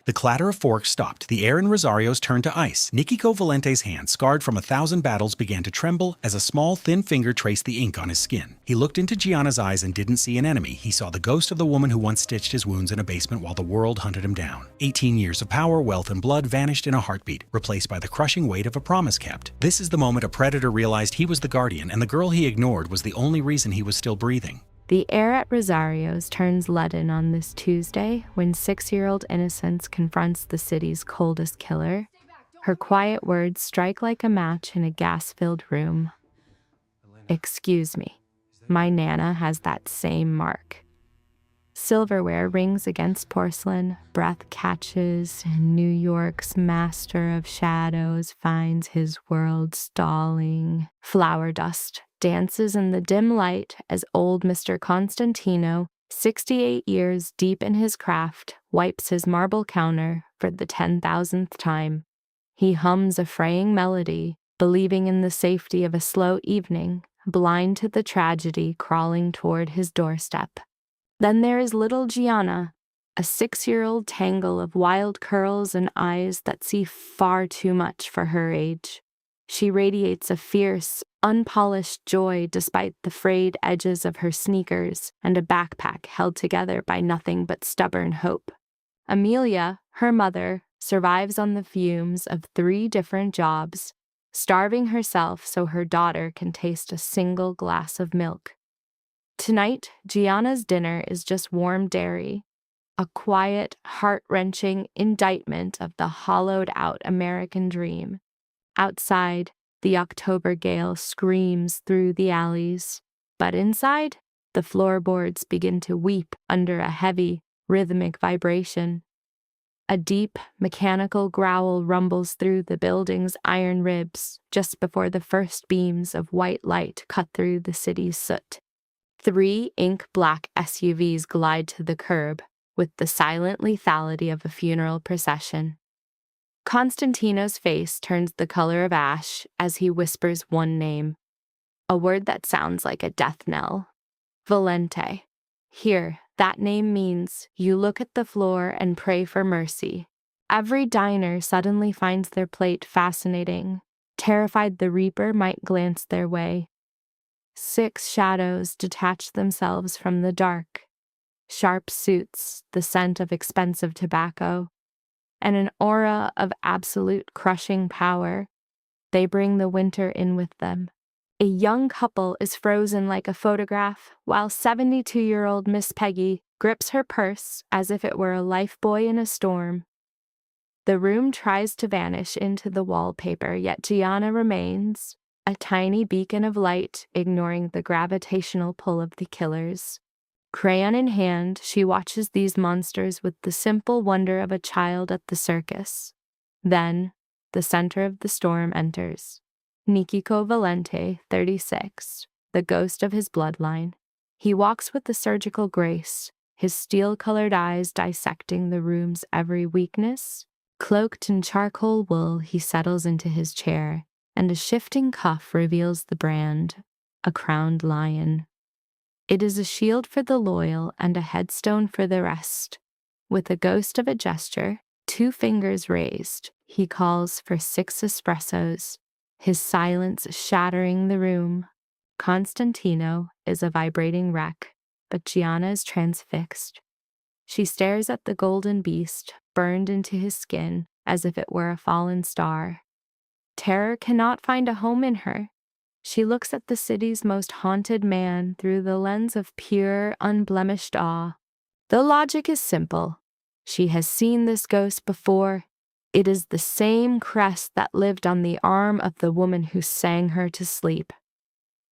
The clatter of forks stopped. The air in Rosario's turned to ice. Nikiko Valente's hand, scarred from 1,000 battles, began to tremble as a small, thin finger traced the ink on his skin. He looked into Gianna's eyes and didn't see an enemy. He saw the ghost of the woman who once stitched his wounds in a basement while the world hunted him down. 18 years of power, wealth, and blood vanished in a heartbeat, replaced by the crushing weight of a promise kept. This is the moment a predator realized he was the guardian, and the girl he ignored was the only reason he was still breathing. The air at Rosario's turns leaden on this Tuesday when 6-year-old Innocence confronts the city's coldest killer. Her quiet words strike like a match in a gas-filled room. "Excuse me, my Nana has that same mark." Silverware rings against porcelain, breath catches, and New York's master of shadows finds his world stalling. Flower dust dances in the dim light as old Mr. Constantino, 68 years deep in his craft, wipes his marble counter for the 10,000th time. He hums a fraying melody, believing in the safety of a slow evening, blind to the tragedy crawling toward his doorstep. Then there is little Gianna, a 6-year-old tangle of wild curls and eyes that see far too much for her age. She radiates a fierce, unpolished joy despite the frayed edges of her sneakers and a backpack held together by nothing but stubborn hope. Amelia, her mother, survives on the fumes of 3 different jobs, starving herself so her daughter can taste a single glass of milk. Tonight, Gianna's dinner is just warm dairy, a quiet, heart-wrenching indictment of the hollowed-out American dream. Outside, the October gale screams through the alleys, but inside, the floorboards begin to weep under a heavy, rhythmic vibration. A deep, mechanical growl rumbles through the building's iron ribs just before the first beams of white light cut through the city's soot. 3 ink-black SUVs glide to the curb with the silent lethality of a funeral procession. Constantino's face turns the color of ash as he whispers one name, a word that sounds like a death knell. Valente. Here, that name means you look at the floor and pray for mercy. Every diner suddenly finds their plate fascinating, terrified the reaper might glance their way. 6 shadows detach themselves from the dark. Sharp suits, the scent of expensive tobacco, and an aura of absolute crushing power. They bring the winter in with them. A young couple is frozen like a photograph, while 72-year-old Miss Peggy grips her purse as if it were a lifebuoy in a storm. The room tries to vanish into the wallpaper, yet Gianna remains, a tiny beacon of light, ignoring the gravitational pull of the killers. Crayon in hand, she watches these monsters with the simple wonder of a child at the circus. Then, the center of the storm enters. Nikiko Valente, 36, the ghost of his bloodline. He walks with a surgical grace, his steel-colored eyes dissecting the room's every weakness. Cloaked in charcoal wool, he settles into his chair, and a shifting cuff reveals the brand, a crowned lion. It is a shield for the loyal and a headstone for the rest. With a ghost of a gesture, 2 fingers raised, he calls for 6 espressos, his silence shattering the room. Constantino is a vibrating wreck, but Gianna is transfixed. She stares at the golden beast, burned into his skin as if it were a fallen star. Terror cannot find a home in her. She looks at the city's most haunted man through the lens of pure, unblemished awe. The logic is simple. She has seen this ghost before. It is the same crest that lived on the arm of the woman who sang her to sleep.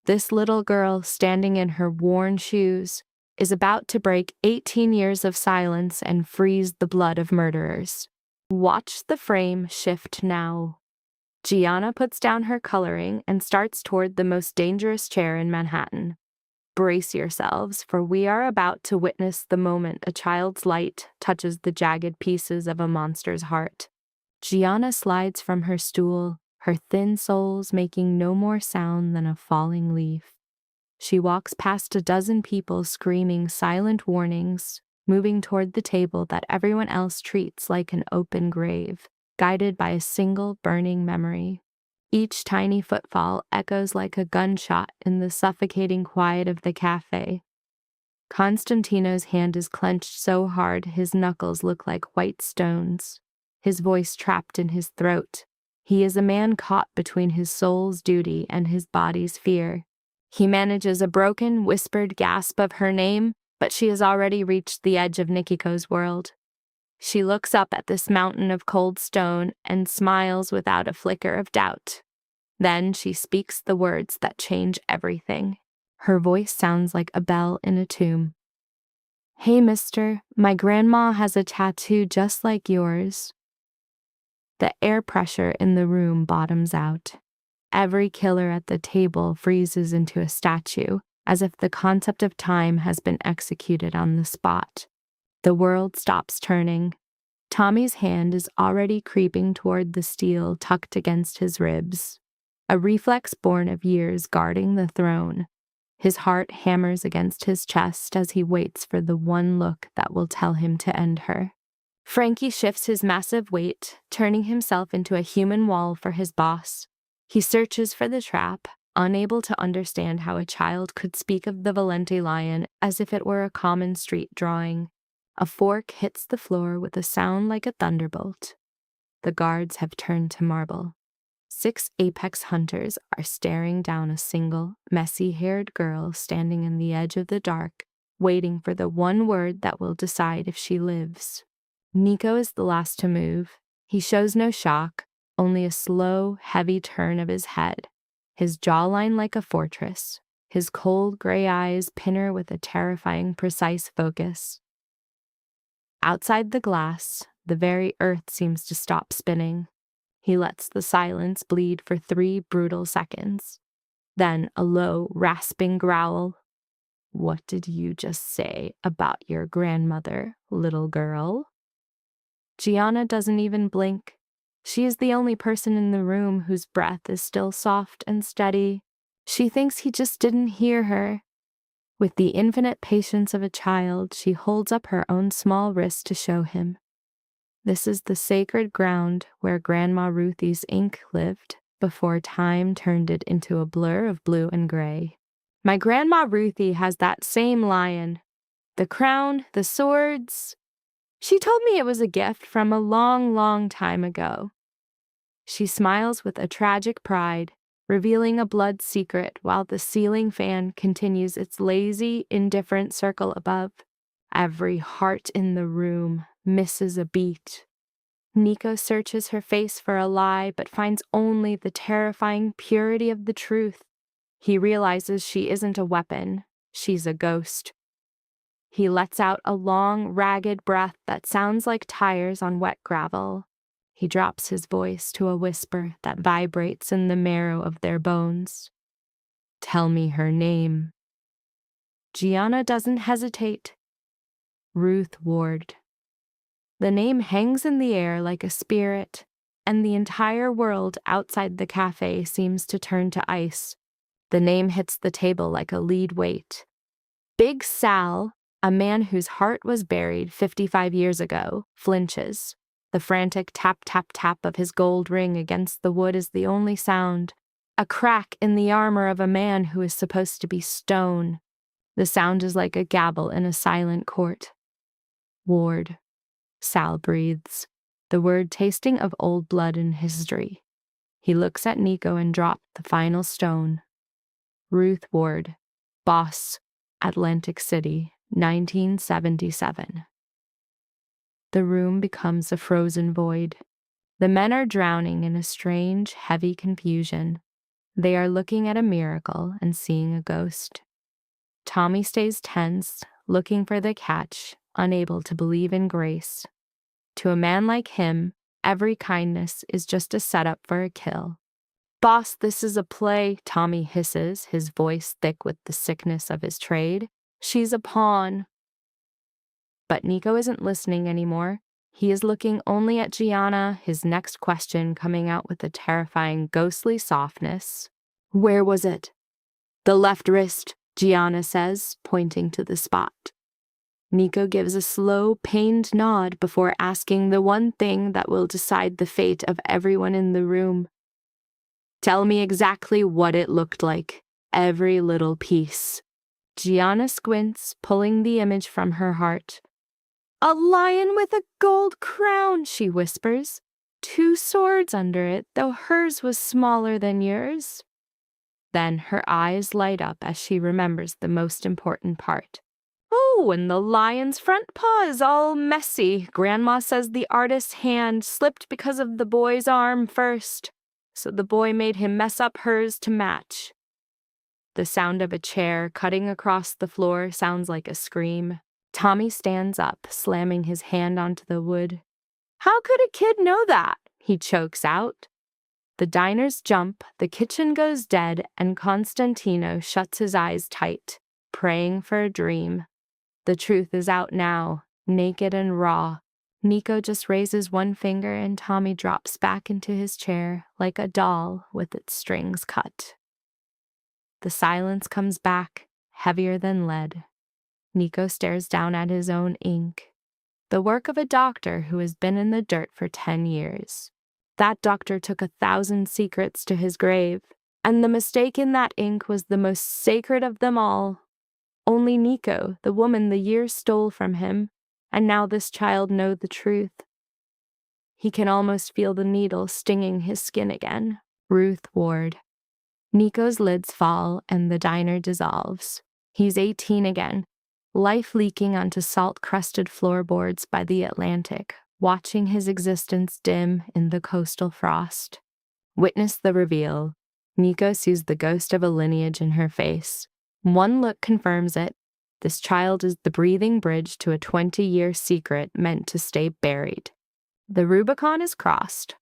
This little girl, standing in her worn shoes, is about to break 18 years of silence and freeze the blood of murderers. Watch the frame shift now. Gianna puts down her coloring and starts toward the most dangerous chair in Manhattan. Brace yourselves, for we are about to witness the moment a child's light touches the jagged pieces of a monster's heart. Gianna slides from her stool, her thin soles making no more sound than a falling leaf. She walks past a dozen people screaming silent warnings, moving toward the table that everyone else treats like an open grave, guided by a single burning memory. Each tiny footfall echoes like a gunshot in the suffocating quiet of the cafe. Constantino's hand is clenched so hard his knuckles look like white stones, his voice trapped in his throat. He is a man caught between his soul's duty and his body's fear. He manages a broken, whispered gasp of her name, but she has already reached the edge of Nikiko's world. She looks up at this mountain of cold stone and smiles without a flicker of doubt. Then she speaks the words that change everything. Her voice sounds like a bell in a tomb. "Hey, mister, my grandma has a tattoo just like yours." The air pressure in the room bottoms out. Every killer at the table freezes into a statue, as if the concept of time has been executed on the spot. The world stops turning. Tommy's hand is already creeping toward the steel tucked against his ribs, a reflex born of years guarding the throne. His heart hammers against his chest as he waits for the one look that will tell him to end her. Frankie shifts his massive weight, turning himself into a human wall for his boss. He searches for the trap, unable to understand how a child could speak of the Valente lion as if it were a common street drawing. A fork hits the floor with a sound like a thunderbolt. The guards have turned to marble. 6 apex hunters are staring down a single, messy-haired girl standing in the edge of the dark, waiting for the one word that will decide if she lives. Nico is the last to move. He shows no shock, only a slow, heavy turn of his head, his jawline like a fortress, his cold gray eyes pin her with a terrifying, precise focus. Outside the glass, the very earth seems to stop spinning. He lets the silence bleed for 3 brutal seconds. Then a low, rasping growl. "What did you just say about your grandmother, little girl?" Gianna doesn't even blink. She is the only person in the room whose breath is still soft and steady. She thinks he just didn't hear her. With the infinite patience of a child, she holds up her own small wrist to show him. This is the sacred ground where Grandma Ruthie's ink lived before time turned it into a blur of blue and gray. My Grandma Ruthie has that same lion. The crown, the swords. She told me it was a gift from a long, long time ago. She smiles with a tragic pride, revealing a blood secret while the ceiling fan continues its lazy, indifferent circle above. Every heart in the room misses a beat. Nico searches her face for a lie, but finds only the terrifying purity of the truth. He realizes she isn't a weapon, she's a ghost. He lets out a long, ragged breath that sounds like tires on wet gravel. He drops his voice to a whisper that vibrates in the marrow of their bones. "Tell me her name." Gianna doesn't hesitate. Ruth Ward. The name hangs in the air like a spirit, and the entire world outside the cafe seems to turn to ice. The name hits the table like a lead weight. Big Sal, a man whose heart was buried 55 years ago, flinches. The frantic tap-tap-tap of his gold ring against the wood is the only sound. A crack in the armor of a man who is supposed to be stone. The sound is like a gabble in a silent court. "Ward," Sal breathes, the word tasting of old blood and history. He looks at Nico and drops the final stone. Ruth Ward, boss, Atlantic City, 1977. The room becomes a frozen void. The men are drowning in a strange, heavy confusion. They are looking at a miracle and seeing a ghost. Tommy stays tense, looking for the catch, unable to believe in grace. To a man like him, every kindness is just a setup for a kill. "Boss, this is a play," Tommy hisses, his voice thick with the sickness of his trade. "She's a pawn." But Nico isn't listening anymore. He is looking only at Gianna, his next question coming out with a terrifying, ghostly softness. "Where was it?" "The left wrist," Gianna says, pointing to the spot. Nico gives a slow, pained nod before asking the one thing that will decide the fate of everyone in the room. Tell me exactly what it looked like, every little piece. Gianna squints, pulling the image from her heart. A lion with a gold crown, she whispers. 2 swords under it, though hers was smaller than yours. Then her eyes light up as she remembers the most important part. Oh, and the lion's front paw is all messy. Grandma says the artist's hand slipped because of the boy's arm first, so the boy made him mess up hers to match. The sound of a chair cutting across the floor sounds like a scream. Tommy stands up, slamming his hand onto the wood. How could a kid know that? He chokes out. The diners jump, the kitchen goes dead, and Constantino shuts his eyes tight, praying for a dream. The truth is out now, naked and raw. Nico just raises one finger and Tommy drops back into his chair like a doll with its strings cut. The silence comes back, heavier than lead. Nico stares down at his own ink. The work of a doctor who has been in the dirt for 10 years. That doctor took 1,000 secrets to his grave, and the mistake in that ink was the most sacred of them all. Only Nico, the woman the years stole from him, and now this child know the truth. He can almost feel the needle stinging his skin again. Ruth Ward. Nico's lids fall and the diner dissolves. He's 18 again, life leaking onto salt-crusted floorboards by the Atlantic, watching his existence dim in the coastal frost. Witness the reveal. Nico sees the ghost of a lineage in her face. One look confirms it. This child is the breathing bridge to a 20-year secret meant to stay buried. The Rubicon is crossed.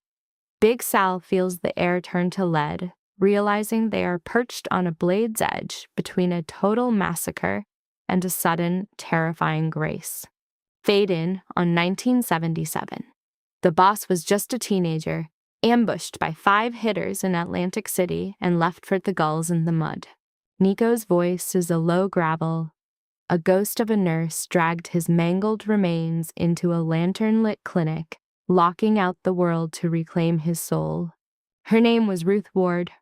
Big Sal feels the air turn to lead, realizing they are perched on a blade's edge between a total massacre and a sudden, terrifying grace. Fade in on 1977. The boss was just a teenager, ambushed by 5 hitters in Atlantic City and left for the gulls in the mud. Nico's voice is a low gravel. A ghost of a nurse dragged his mangled remains into a lantern-lit clinic, locking out the world to reclaim his soul. Her name was Ruth Ward.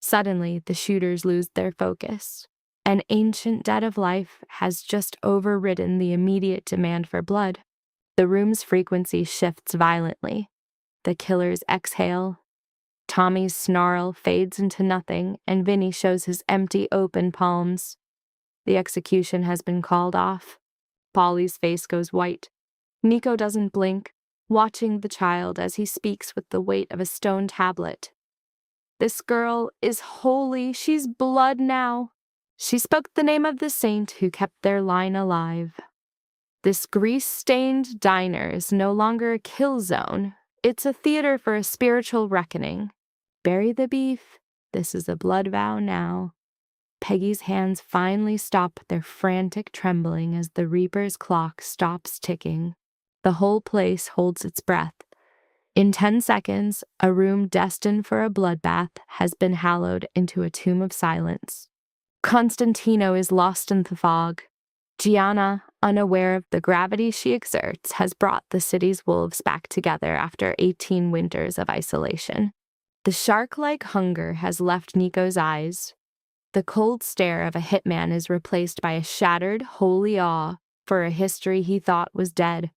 Suddenly, the shooters lose their focus. An ancient debt of life has just overridden the immediate demand for blood. The room's frequency shifts violently. The killers exhale. Tommy's snarl fades into nothing, and Vinny shows his empty, open palms. The execution has been called off. Polly's face goes white. Nico doesn't blink, watching the child as he speaks with the weight of a stone tablet. This girl is holy. She's blood now. She spoke the name of the saint who kept their line alive. This grease-stained diner is no longer a kill zone. It's a theater for a spiritual reckoning. Bury the beef. This is a blood vow now. Peggy's hands finally stop their frantic trembling as the Reaper's clock stops ticking. The whole place holds its breath. In 10 seconds, a room destined for a bloodbath has been hallowed into a tomb of silence. Constantino is lost in the fog. Gianna, unaware of the gravity she exerts, has brought the city's wolves back together after 18 winters of isolation. The shark-like hunger has left Nico's eyes. The cold stare of a hitman is replaced by a shattered, holy awe for a history he thought was dead.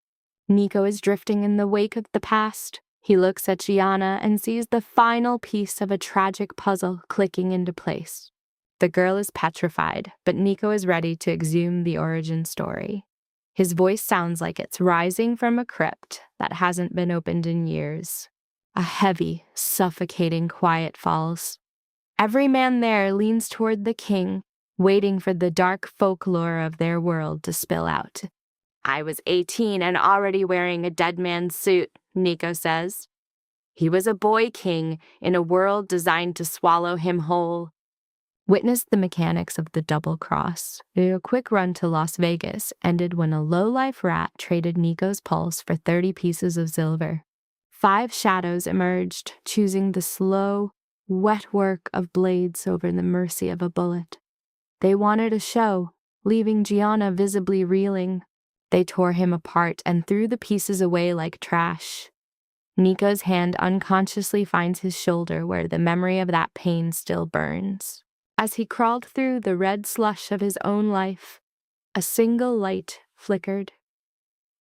Nico is drifting in the wake of the past. He looks at Gianna and sees the final piece of a tragic puzzle clicking into place. The girl is petrified, but Nico is ready to exhume the origin story. His voice sounds like it's rising from a crypt that hasn't been opened in years. A heavy, suffocating quiet falls. Every man there leans toward the king, waiting for the dark folklore of their world to spill out. I was 18 and already wearing a dead man's suit, Nico says. He was a boy king in a world designed to swallow him whole. Witness the mechanics of the double cross. A quick run to Las Vegas ended when a low-life rat traded Nico's pulse for 30 pieces of silver. 5 shadows emerged, choosing the slow, wet work of blades over the mercy of a bullet. They wanted a show, leaving Gianna visibly reeling. They tore him apart and threw the pieces away like trash. Nico's hand unconsciously finds his shoulder where the memory of that pain still burns. As he crawled through the red slush of his own life, a single light flickered.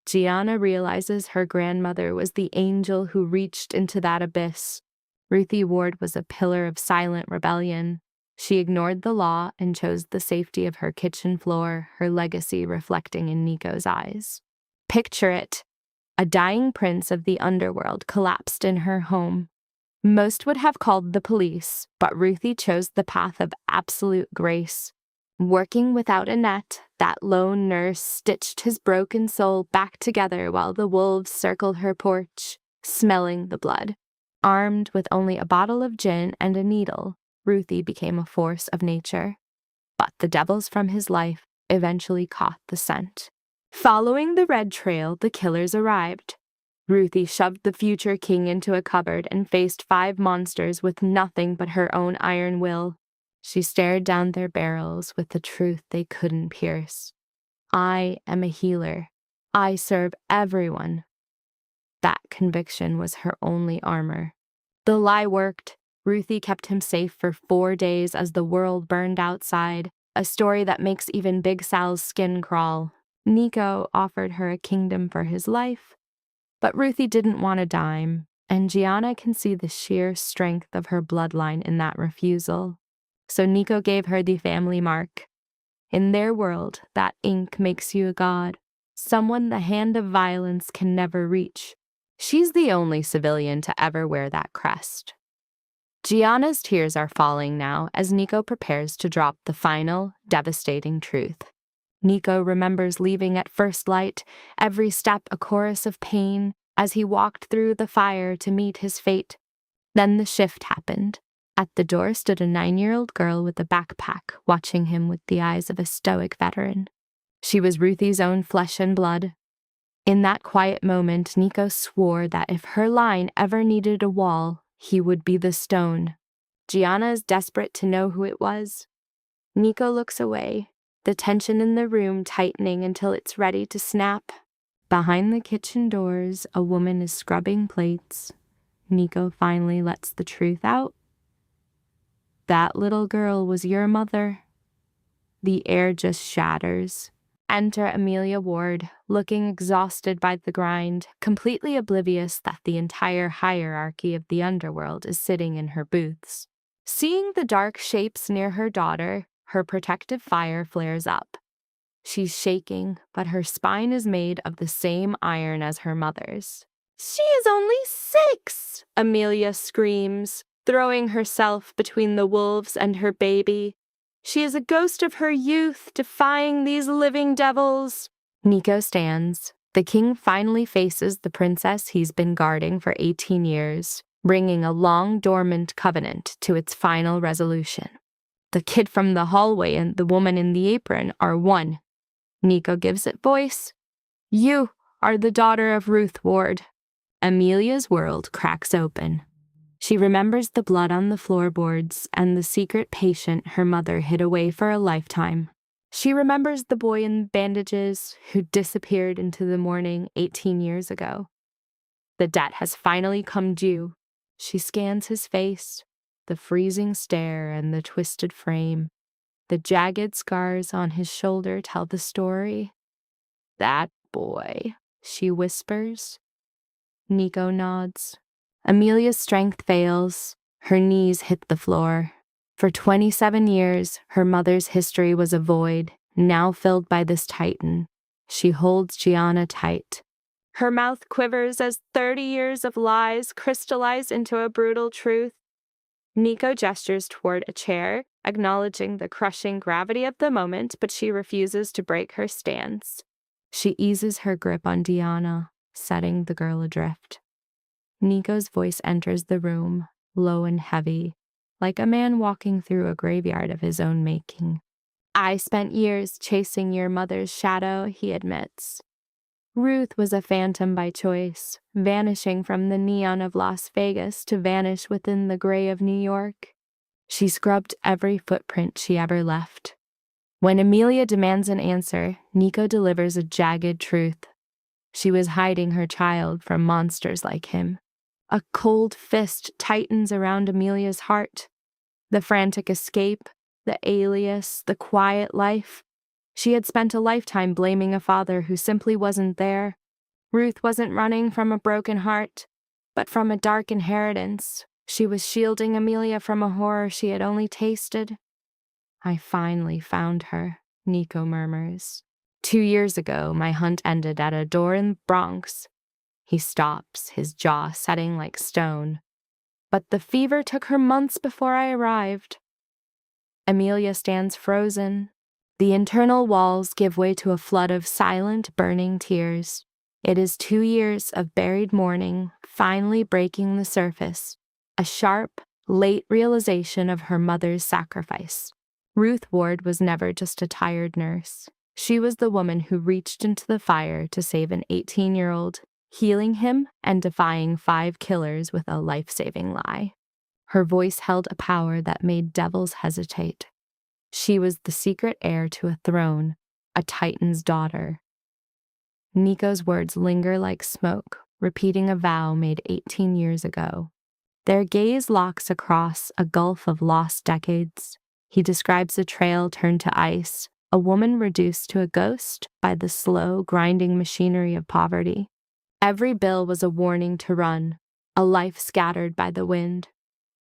Gianna realizes her grandmother was the angel who reached into that abyss. Ruthie Ward was a pillar of silent rebellion. She ignored the law and chose the safety of her kitchen floor, her legacy reflecting in Nico's eyes. Picture it. A dying prince of the underworld collapsed in her home. Most would have called the police, but Ruthie chose the path of absolute grace. Working without a net, that lone nurse stitched his broken soul back together while the wolves circled her porch, smelling the blood. Armed with only a bottle of gin and a needle, Ruthie became a force of nature. But the devils from his life eventually caught the scent. Following the red trail, the killers arrived. Ruthie shoved the future king into a cupboard and faced 5 monsters with nothing but her own iron will. She stared down their barrels with the truth they couldn't pierce. I am a healer. I serve everyone. That conviction was her only armor. The lie worked. Ruthie kept him safe for 4 days as the world burned outside, a story that makes even Big Sal's skin crawl. Nico offered her a kingdom for his life, but Ruthie didn't want a dime, and Gianna can see the sheer strength of her bloodline in that refusal. So Nico gave her the family mark. In their world, that ink makes you a god, someone the hand of violence can never reach. She's the only civilian to ever wear that crest. Gianna's tears are falling now as Nico prepares to drop the final, devastating truth. Nico remembers leaving at first light, every step a chorus of pain, as he walked through the fire to meet his fate. Then the shift happened. At the door stood a 9-year-old girl with a backpack, watching him with the eyes of a stoic veteran. She was Ruthie's own flesh and blood. In that quiet moment, Nico swore that if her line ever needed a wall, he would be the stone. Gianna is desperate to know who it was. Nico looks away, the tension in the room tightening until it's ready to snap. Behind the kitchen doors, a woman is scrubbing plates. Nico finally lets the truth out. That little girl was your mother. The air just shatters. Enter Amelia Ward, looking exhausted by the grind, completely oblivious that the entire hierarchy of the underworld is sitting in her booths. Seeing the dark shapes near her daughter, her protective fire flares up. She's shaking, but her spine is made of the same iron as her mother's. "She is only 6!" Amelia screams, throwing herself between the wolves and her baby. "She is a ghost of her youth, defying these living devils." Nico stands. The king finally faces the princess he's been guarding for 18 years, bringing a long dormant covenant to its final resolution. The kid from the hallway and the woman in the apron are one. Nico gives it voice. "You are the daughter of Ruth Ward." Amelia's world cracks open. She remembers the blood on the floorboards and the secret patient her mother hid away for a lifetime. She remembers the boy in bandages who disappeared into the morning 18 years ago. The debt has finally come due. She scans his face, the freezing stare and the twisted frame. The jagged scars on his shoulder tell the story. "That boy," she whispers. Nico nods. Amelia's strength fails. Her knees hit the floor. For 27 years, her mother's history was a void, now filled by this titan. She holds Gianna tight. Her mouth quivers as 30 years of lies crystallize into a brutal truth. Nico gestures toward a chair, acknowledging the crushing gravity of the moment, but she refuses to break her stance. She eases her grip on Gianna, setting the girl adrift. Nico's voice enters the room, low and heavy, like a man walking through a graveyard of his own making. "I spent years chasing your mother's shadow," he admits. Ruth was a phantom by choice, vanishing from the neon of Las Vegas to vanish within the gray of New York. She scrubbed every footprint she ever left. When Amelia demands an answer, Nico delivers a jagged truth. She was hiding her child from monsters like him. A cold fist tightens around Amelia's heart. The frantic escape, the alias, the quiet life. She had spent a lifetime blaming a father who simply wasn't there. Ruth wasn't running from a broken heart, but from a dark inheritance. She was shielding Amelia from a horror she had only tasted. I finally found her, Nico murmurs. 2 years ago, my hunt ended at a door in the Bronx. He stops, his jaw setting like stone. But the fever took her months before I arrived. Amelia stands frozen. The internal walls give way to a flood of silent, burning tears. It is 2 years of buried mourning, finally breaking the surface. A sharp, late realization of her mother's sacrifice. Ruth Ward was never just a tired nurse. She was the woman who reached into the fire to save an 18-year-old, healing him and defying 5 killers with a life-saving lie. Her voice held a power that made devils hesitate. She was the secret heir to a throne, a titan's daughter. Nico's words linger like smoke, repeating a vow made 18 years ago. Their gaze locks across a gulf of lost decades. He describes a trail turned to ice, a woman reduced to a ghost by the slow, grinding machinery of poverty. Every bill was a warning to run, a life scattered by the wind.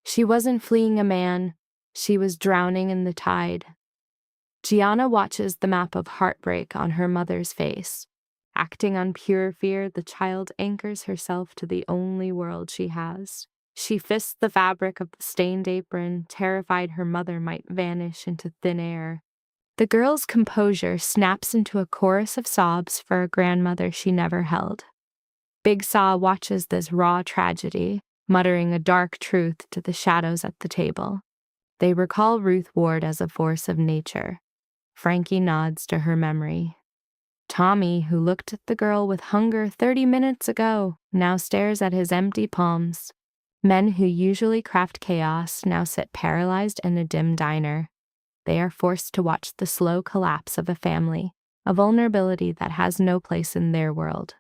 She wasn't fleeing a man, she was drowning in the tide. Gianna watches the map of heartbreak on her mother's face. Acting on pure fear, the child anchors herself to the only world she has. She fists the fabric of the stained apron, terrified her mother might vanish into thin air. The girl's composure snaps into a chorus of sobs for a grandmother she never held. Big Saw watches this raw tragedy, muttering a dark truth to the shadows at the table. They recall Ruth Ward as a force of nature. Frankie nods to her memory. Tommy, who looked at the girl with hunger 30 minutes ago, now stares at his empty palms. Men who usually craft chaos now sit paralyzed in a dim diner. They are forced to watch the slow collapse of a family, a vulnerability that has no place in their world.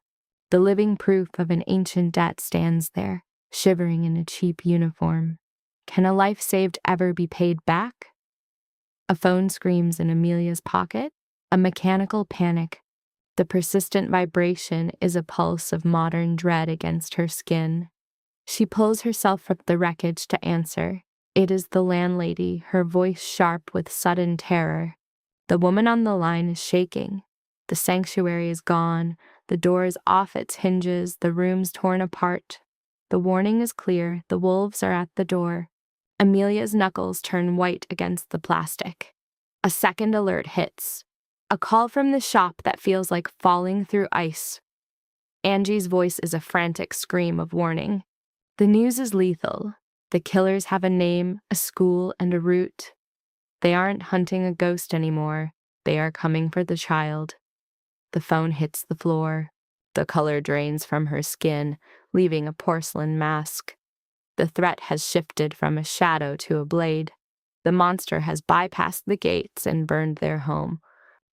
The living proof of an ancient debt stands there, shivering in a cheap uniform. Can a life saved ever be paid back? A phone screams in Amelia's pocket, a mechanical panic. The persistent vibration is a pulse of modern dread against her skin. She pulls herself from the wreckage to answer. It is the landlady, her voice sharp with sudden terror. The woman on the line is shaking. The sanctuary is gone, the door is off its hinges, the room's torn apart. The warning is clear, the wolves are at the door. Amelia's knuckles turn white against the plastic. A second alert hits. A call from the shop that feels like falling through ice. Angie's voice is a frantic scream of warning. The news is lethal. The killers have a name, a school, and a route. They aren't hunting a ghost anymore. They are coming for the child. The phone hits the floor. The color drains from her skin, leaving a porcelain mask. The threat has shifted from a shadow to a blade. The monster has bypassed the gates and burned their home.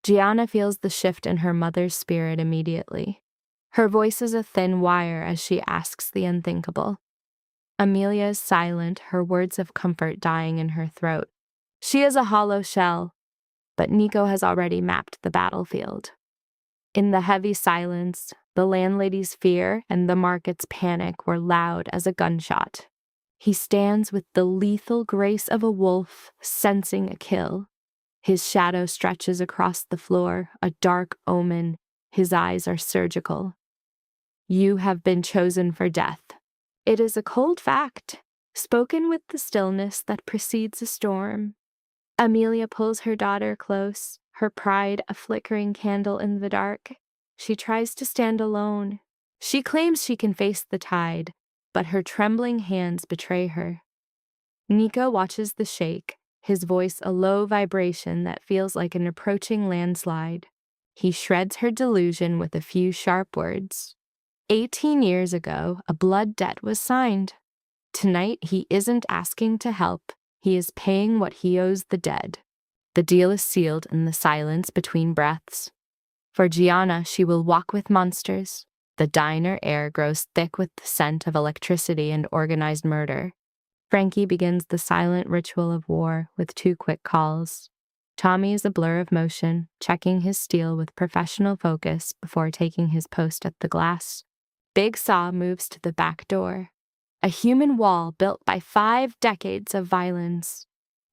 Gianna feels the shift in her mother's spirit immediately. Her voice is a thin wire as she asks the unthinkable. Amelia is silent, her words of comfort dying in her throat. She is a hollow shell, but Nico has already mapped the battlefield. In the heavy silence, the landlady's fear and the market's panic were loud as a gunshot. He stands with the lethal grace of a wolf, sensing a kill. His shadow stretches across the floor, a dark omen. His eyes are surgical. You have been chosen for death. It is a cold fact, spoken with the stillness that precedes a storm. Amelia pulls her daughter close, her pride a flickering candle in the dark. She tries to stand alone. She claims she can face the tide, but her trembling hands betray her. Nico watches the shake, his voice a low vibration that feels like an approaching landslide. He shreds her delusion with a few sharp words. 18 years ago, a blood debt was signed. Tonight, he isn't asking to help. He is paying what he owes the dead. The deal is sealed in the silence between breaths. For Gianna, she will walk with monsters. The diner air grows thick with the scent of electricity and organized murder. Frankie begins the silent ritual of war with 2 quick calls. Tommy is a blur of motion, checking his steel with professional focus before taking his post at the glass. Big Saw moves to the back door. A human wall built by 5 decades of violence.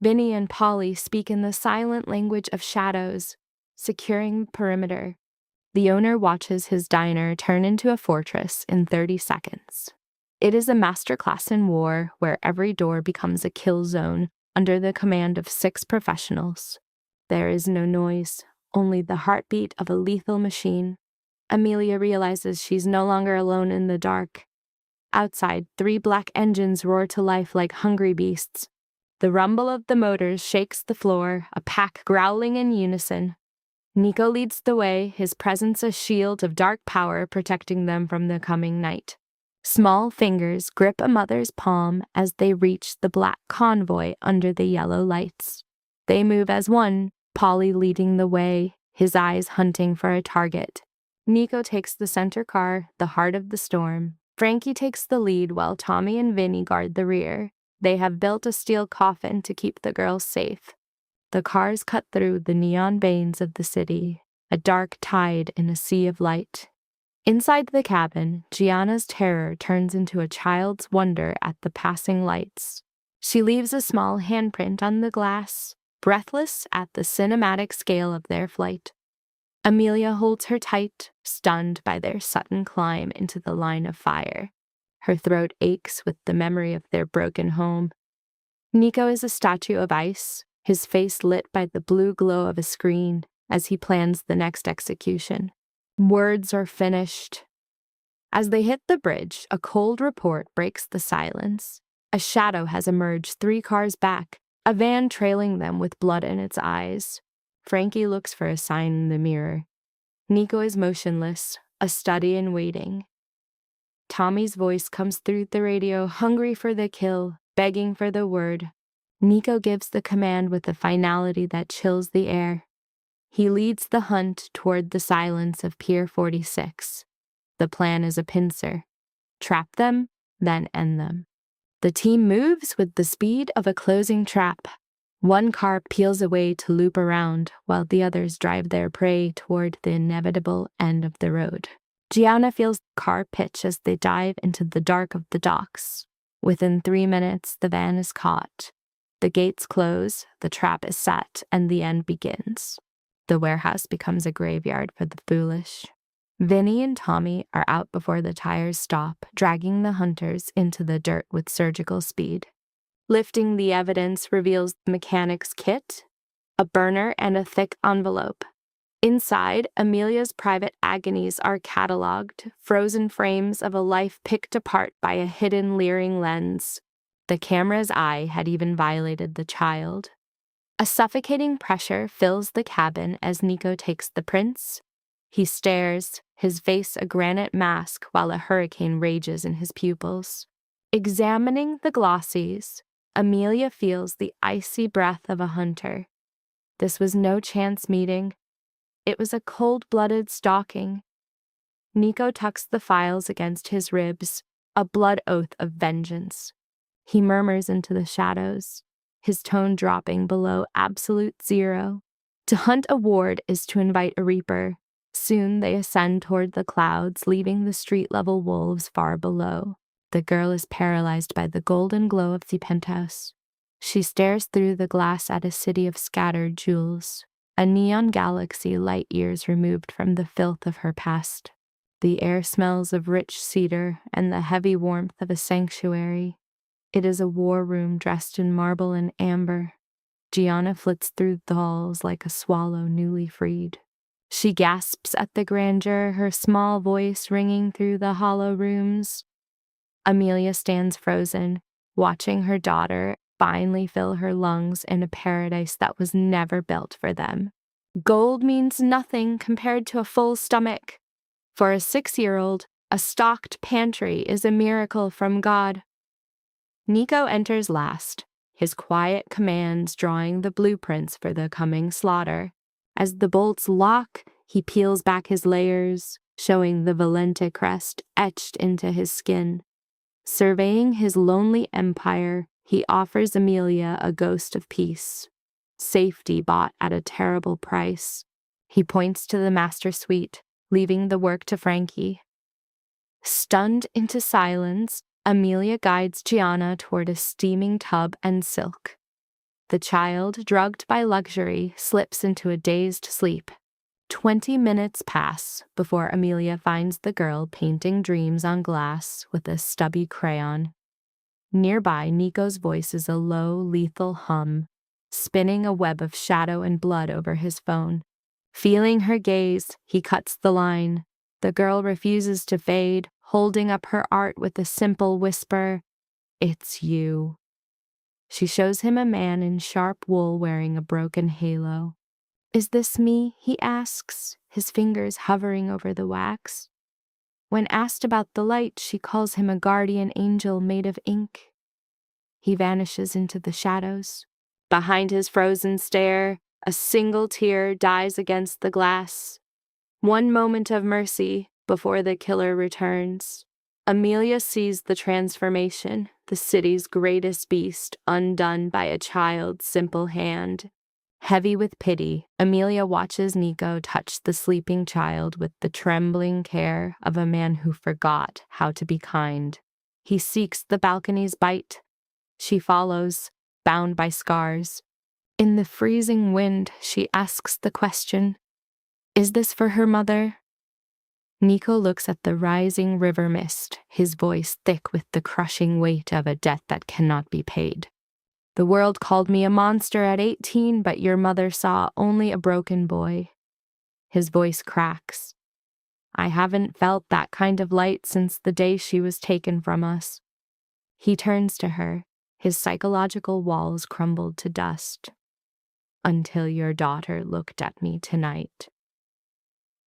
Vinny and Polly speak in the silent language of shadows, securing the perimeter. The owner watches his diner turn into a fortress in 30 seconds. It is a masterclass in war where every door becomes a kill zone under the command of 6 professionals. There is no noise, only the heartbeat of a lethal machine. Amelia realizes she's no longer alone in the dark. Outside, 3 black engines roar to life like hungry beasts. The rumble of the motors shakes the floor, a pack growling in unison. Nico leads the way, his presence a shield of dark power protecting them from the coming night. Small fingers grip a mother's palm as they reach the black convoy under the yellow lights. They move as one, Polly leading the way, his eyes hunting for a target. Nico takes the center car, the heart of the storm. Frankie takes the lead while Tommy and Vinny guard the rear. They have built a steel coffin to keep the girls safe. The cars cut through the neon veins of the city, a dark tide in a sea of light. Inside the cabin, Gianna's terror turns into a child's wonder at the passing lights. She leaves a small handprint on the glass, breathless at the cinematic scale of their flight. Amelia holds her tight, stunned by their sudden climb into the line of fire. Her throat aches with the memory of their broken home. Nico is a statue of ice, his face lit by the blue glow of a screen as he plans the next execution. Words are finished. As they hit the bridge, a cold report breaks the silence. A shadow has emerged 3 cars back, a van trailing them with blood in its eyes. Frankie looks for a sign in the mirror. Nico is motionless, a study in waiting. Tommy's voice comes through the radio, hungry for the kill, begging for the word. Nico gives the command with a finality that chills the air. He leads the hunt toward the silence of Pier 46. The plan is a pincer. Trap them, then end them. The team moves with the speed of a closing trap. One car peels away to loop around, while the others drive their prey toward the inevitable end of the road. Gianna feels the car pitch as they dive into the dark of the docks. Within 3 minutes, the van is caught. The gates close, the trap is set, and the end begins. The warehouse becomes a graveyard for the foolish. Vinny and Tommy are out before the tires stop, dragging the hunters into the dirt with surgical speed. Lifting the evidence reveals the mechanic's kit, a burner, and a thick envelope. Inside, Amelia's private agonies are cataloged, frozen frames of a life picked apart by a hidden leering lens. The camera's eye had even violated the child. A suffocating pressure fills the cabin as Nico takes the prints. He stares, his face a granite mask while a hurricane rages in his pupils. Examining the glossies, Amelia feels the icy breath of a hunter. This was no chance meeting. It was a cold-blooded stalking. Nico tucks the files against his ribs, a blood oath of vengeance. He murmurs into the shadows, his tone dropping below absolute zero. To hunt a ward is to invite a reaper. Soon they ascend toward the clouds, leaving the street-level wolves far below. The girl is paralyzed by the golden glow of the penthouse. She stares through the glass at a city of scattered jewels, a neon galaxy light years removed from the filth of her past. The air smells of rich cedar and the heavy warmth of a sanctuary. It is a war room dressed in marble and amber. Gianna flits through the halls like a swallow newly freed. She gasps at the grandeur, her small voice ringing through the hollow rooms. Amelia stands frozen, watching her daughter finally fill her lungs in a paradise that was never built for them. Gold means nothing compared to a full stomach. For a 6-year-old, a stocked pantry is a miracle from God. Nico enters last, his quiet commands drawing the blueprints for the coming slaughter. As the bolts lock, he peels back his layers, showing the Valente crest etched into his skin. Surveying his lonely empire, he offers Amelia a ghost of peace. Safety bought at a terrible price. He points to the master suite, leaving the work to Frankie. Stunned into silence, Amelia guides Gianna toward a steaming tub and silk. The child, drugged by luxury, slips into a dazed sleep. 20 minutes pass before Amelia finds the girl painting dreams on glass with a stubby crayon. Nearby, Nico's voice is a low, lethal hum, spinning a web of shadow and blood over his phone. Feeling her gaze, he cuts the line. The girl refuses to fade, holding up her art with a simple whisper, "It's you." She shows him a man in sharp wool wearing a broken halo. "Is this me?" he asks, his fingers hovering over the wax. When asked about the light, she calls him a guardian angel made of ink. He vanishes into the shadows. Behind his frozen stare, a single tear dies against the glass. One moment of mercy before the killer returns. Amelia sees the transformation, the city's greatest beast undone by a child's simple hand. Heavy with pity, Amelia watches Nico touch the sleeping child with the trembling care of a man who forgot how to be kind. He seeks the balcony's bite. She follows, bound by scars. In the freezing wind, she asks the question, "Is this for her mother?" Nico looks at the rising river mist, his voice thick with the crushing weight of a debt that cannot be paid. "The world called me a monster at 18, but your mother saw only a broken boy." His voice cracks. "I haven't felt that kind of light since the day she was taken from us." He turns to her, his psychological walls crumbled to dust. "Until your daughter looked at me tonight."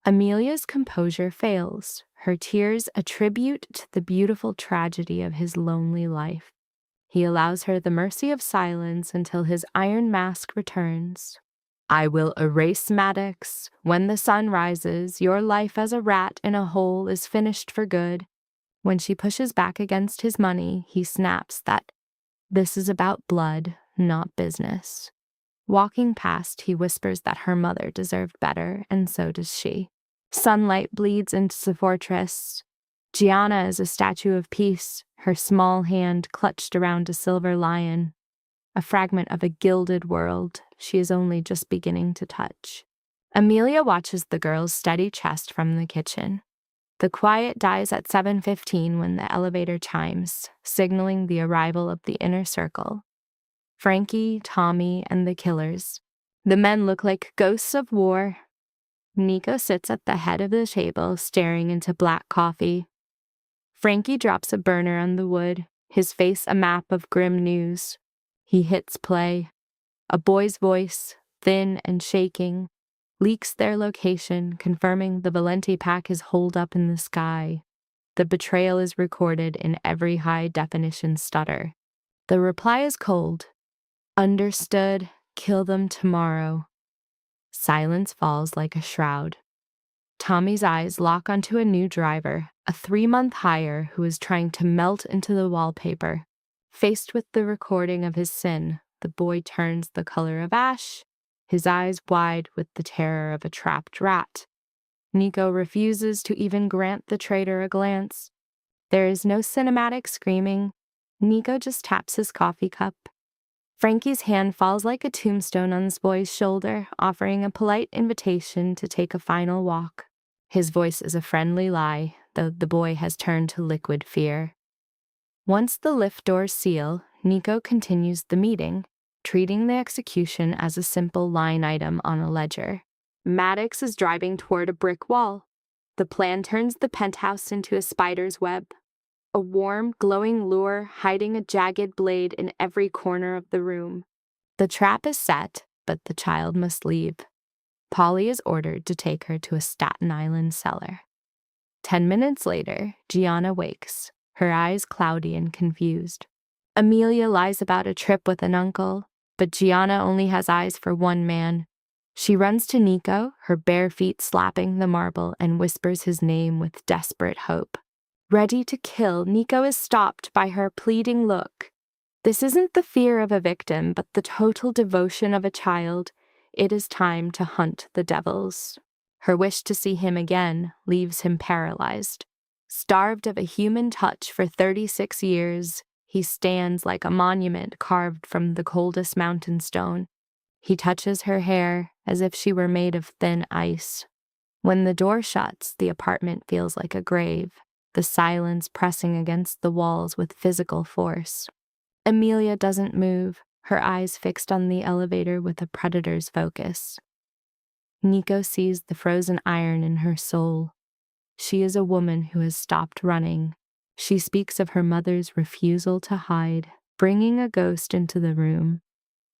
Amelia's composure fails, her tears a tribute to the beautiful tragedy of his lonely life. He allows her the mercy of silence until his iron mask returns. "I will erase Maddox. When the sun rises, your life as a rat in a hole is finished for good." When she pushes back against his money, he snaps that this is about blood, not business. Walking past, he whispers that her mother deserved better, and so does she. Sunlight bleeds into the fortress. Gianna is a statue of peace, her small hand clutched around a silver lion. A fragment of a gilded world she is only just beginning to touch. Amelia watches the girl's steady chest from the kitchen. The quiet dies at 7:15 when the elevator chimes, signaling the arrival of the inner circle. Frankie, Tommy, and the killers. The men look like ghosts of war. Nico sits at the head of the table, staring into black coffee. Frankie drops a burner on the wood, his face a map of grim news. He hits play. A boy's voice, thin and shaking, leaks their location, confirming the Valente pack is holed up in the sky. The betrayal is recorded in every high-definition stutter. The reply is cold. "Understood. Kill them tomorrow." Silence falls like a shroud. Tommy's eyes lock onto a new driver, a 3-month hire who is trying to melt into the wallpaper. Faced with the recording of his sin, the boy turns the color of ash, his eyes wide with the terror of a trapped rat. Nico refuses to even grant the traitor a glance. There is no cinematic screaming. Nico just taps his coffee cup. Frankie's hand falls like a tombstone on the boy's shoulder, offering a polite invitation to take a final walk. His voice is a friendly lie, though the boy has turned to liquid fear. Once the lift doors seal, Nico continues the meeting, treating the execution as a simple line item on a ledger. Maddox is driving toward a brick wall. The plan turns the penthouse into a spider's web. A warm, glowing lure hiding a jagged blade in every corner of the room. The trap is set, but the child must leave. Polly is ordered to take her to a Staten Island cellar. 10 minutes later, Gianna wakes, her eyes cloudy and confused. Amelia lies about a trip with an uncle, but Gianna only has eyes for one man. She runs to Nico, her bare feet slapping the marble, and whispers his name with desperate hope. Ready to kill, Nico is stopped by her pleading look. This isn't the fear of a victim, but the total devotion of a child. It is time to hunt the devils. Her wish to see him again leaves him paralyzed. Starved of a human touch for 36 years, he stands like a monument carved from the coldest mountain stone. He touches her hair as if she were made of thin ice. When the door shuts, the apartment feels like a grave, the silence pressing against the walls with physical force. Amelia doesn't move, her eyes fixed on the elevator with a predator's focus. Nico sees the frozen iron in her soul. She is a woman who has stopped running. She speaks of her mother's refusal to hide, bringing a ghost into the room.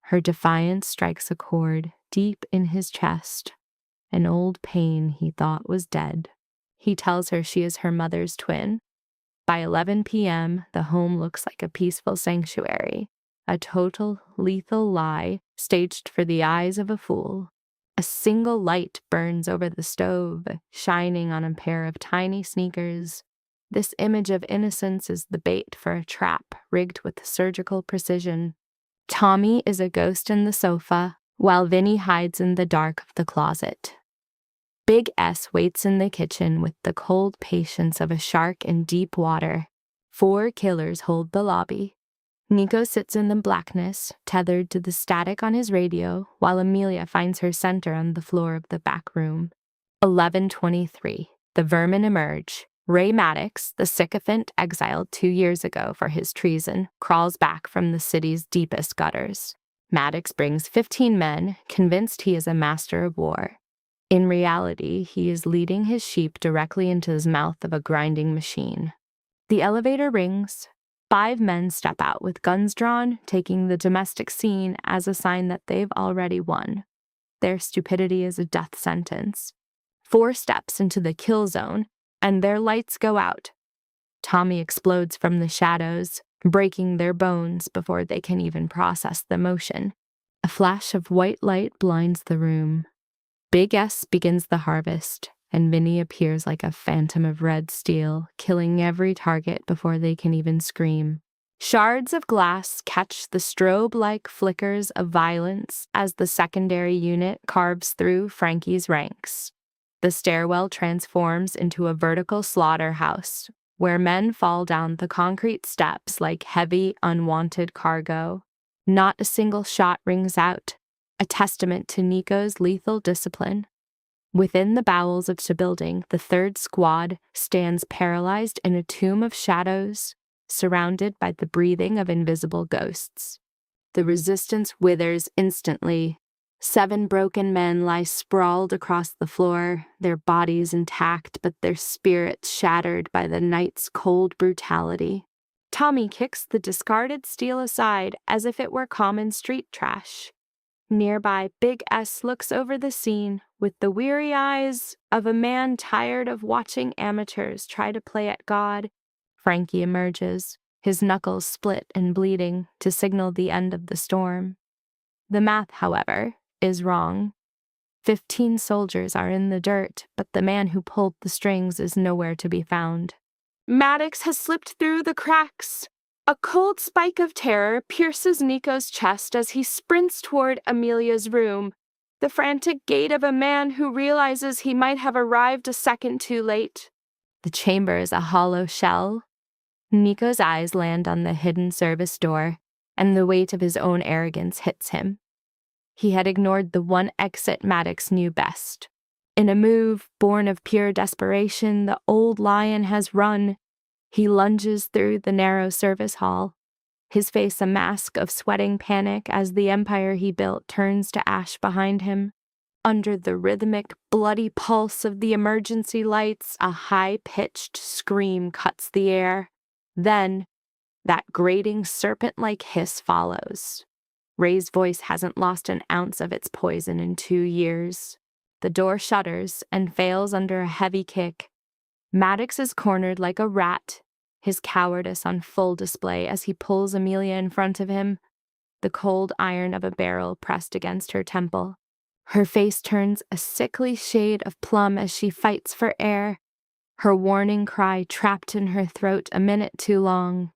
Her defiance strikes a chord deep in his chest, an old pain he thought was dead. He tells her she is her mother's twin. By 11 p.m., the home looks like a peaceful sanctuary, a total lethal lie staged for the eyes of a fool. A single light burns over the stove, shining on a pair of tiny sneakers. This image of innocence is the bait for a trap rigged with surgical precision. Tommy is a ghost in the sofa, while Vinny hides in the dark of the closet. Big S waits in the kitchen with the cold patience of a shark in deep water. 4 killers hold the lobby. Nico sits in the blackness, tethered to the static on his radio, while Amelia finds her center on the floor of the back room. 11:23. The vermin emerge. Ray Maddox, the sycophant exiled 2 years ago for his treason, crawls back from the city's deepest gutters. Maddox brings 15 men, convinced he is a master of war. In reality, he is leading his sheep directly into the mouth of a grinding machine. The elevator rings. 5 men step out with guns drawn, taking the domestic scene as a sign that they've already won. Their stupidity is a death sentence. 4 steps into the kill zone, and their lights go out. Tommy explodes from the shadows, breaking their bones before they can even process the motion. A flash of white light blinds the room. Big S begins the harvest, and Vinny appears like a phantom of red steel, killing every target before they can even scream. Shards of glass catch the strobe-like flickers of violence as the secondary unit carves through Frankie's ranks. The stairwell transforms into a vertical slaughterhouse, where men fall down the concrete steps like heavy, unwanted cargo. Not a single shot rings out, a testament to Nico's lethal discipline. Within the bowels of the building, the 3rd squad stands paralyzed in a tomb of shadows, surrounded by the breathing of invisible ghosts. The resistance withers instantly. 7 broken men lie sprawled across the floor, their bodies intact but their spirits shattered by the night's cold brutality. Tommy kicks the discarded steel aside as if it were common street trash. Nearby, Big S looks over the scene with the weary eyes of a man tired of watching amateurs try to play at God. Frankie emerges, his knuckles split and bleeding to signal the end of the storm. The math, however, is wrong. 15 soldiers are in the dirt, but the man who pulled the strings is nowhere to be found. Maddox has slipped through the cracks. A cold spike of terror pierces Nico's chest as he sprints toward Amelia's room, the frantic gait of a man who realizes he might have arrived a second too late. The chamber is a hollow shell. Nico's eyes land on the hidden service door, and the weight of his own arrogance hits him. He had ignored the one exit Maddox knew best. In a move born of pure desperation, the old lion has run. He lunges through the narrow service hall, his face a mask of sweating panic as the empire he built turns to ash behind him. Under the rhythmic, bloody pulse of the emergency lights, a high-pitched scream cuts the air. Then, that grating serpent-like hiss follows. Ray's voice hasn't lost an ounce of its poison in 2 years. The door shudders and fails under a heavy kick. Maddox is cornered like a rat, his cowardice on full display as he pulls Amelia in front of him, the cold iron of a barrel pressed against her temple. Her face turns a sickly shade of plum as she fights for air, her warning cry trapped in her throat a minute too long.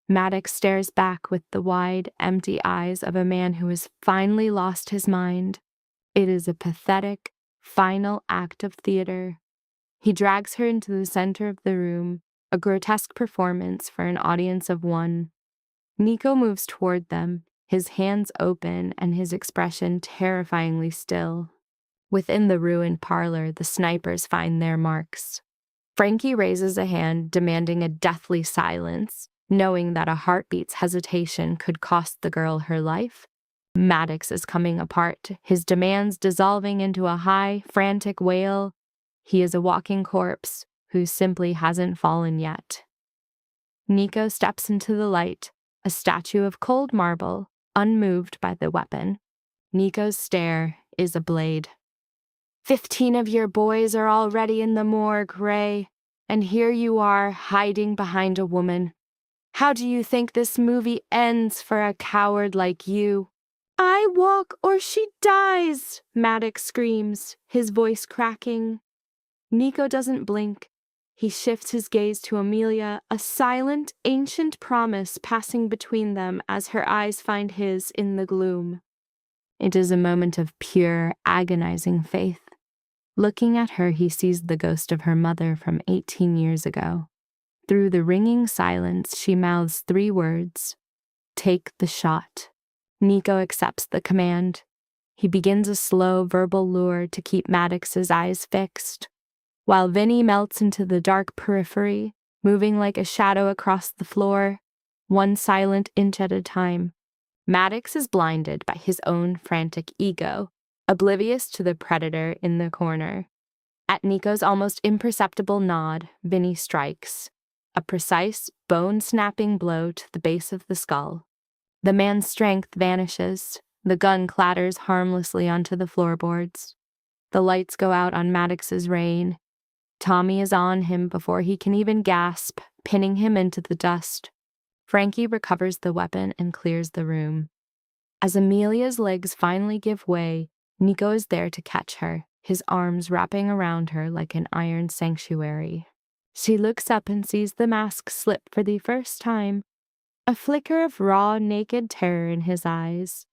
Maddox stares back with the wide, empty eyes of a man who has finally lost his mind. It is a pathetic, final act of theater. He drags her into the center of the room, a grotesque performance for an audience of one. Nico moves toward them, his hands open and his expression terrifyingly still. Within the ruined parlor, the snipers find their marks. Frankie raises a hand, demanding a deathly silence, knowing that a heartbeat's hesitation could cost the girl her life. Maddox is coming apart, his demands dissolving into a high, frantic wail. He is a walking corpse who simply hasn't fallen yet. Nico steps into the light, a statue of cold marble, unmoved by the weapon. Nico's stare is a blade. 15 of your boys are already in the morgue, Ray, and here you are hiding behind a woman. How do you think this movie ends for a coward like you? I walk or she dies, Maddox screams, his voice cracking. Nico doesn't blink. He shifts his gaze to Amelia, a silent, ancient promise passing between them as her eyes find his in the gloom. It is a moment of pure, agonizing faith. Looking at her, he sees the ghost of her mother from 18 years ago. Through the ringing silence, she mouths 3 words. Take the shot. Nico accepts the command. He begins a slow verbal lure to keep Maddox's eyes fixed. While Vinny melts into the dark periphery, moving like a shadow across the floor, one silent inch at a time, Maddox is blinded by his own frantic ego, oblivious to the predator in the corner. At Nico's almost imperceptible nod, Vinny strikes, a precise, bone-snapping blow to the base of the skull. The man's strength vanishes. The gun clatters harmlessly onto the floorboards. The lights go out on Maddox's reign. Tommy is on him before he can even gasp, pinning him into the dust. Frankie recovers the weapon and clears the room. As Amelia's legs finally give way, Nico is there to catch her, his arms wrapping around her like an iron sanctuary. She looks up and sees the mask slip for the first time, a flicker of raw, naked terror in his eyes.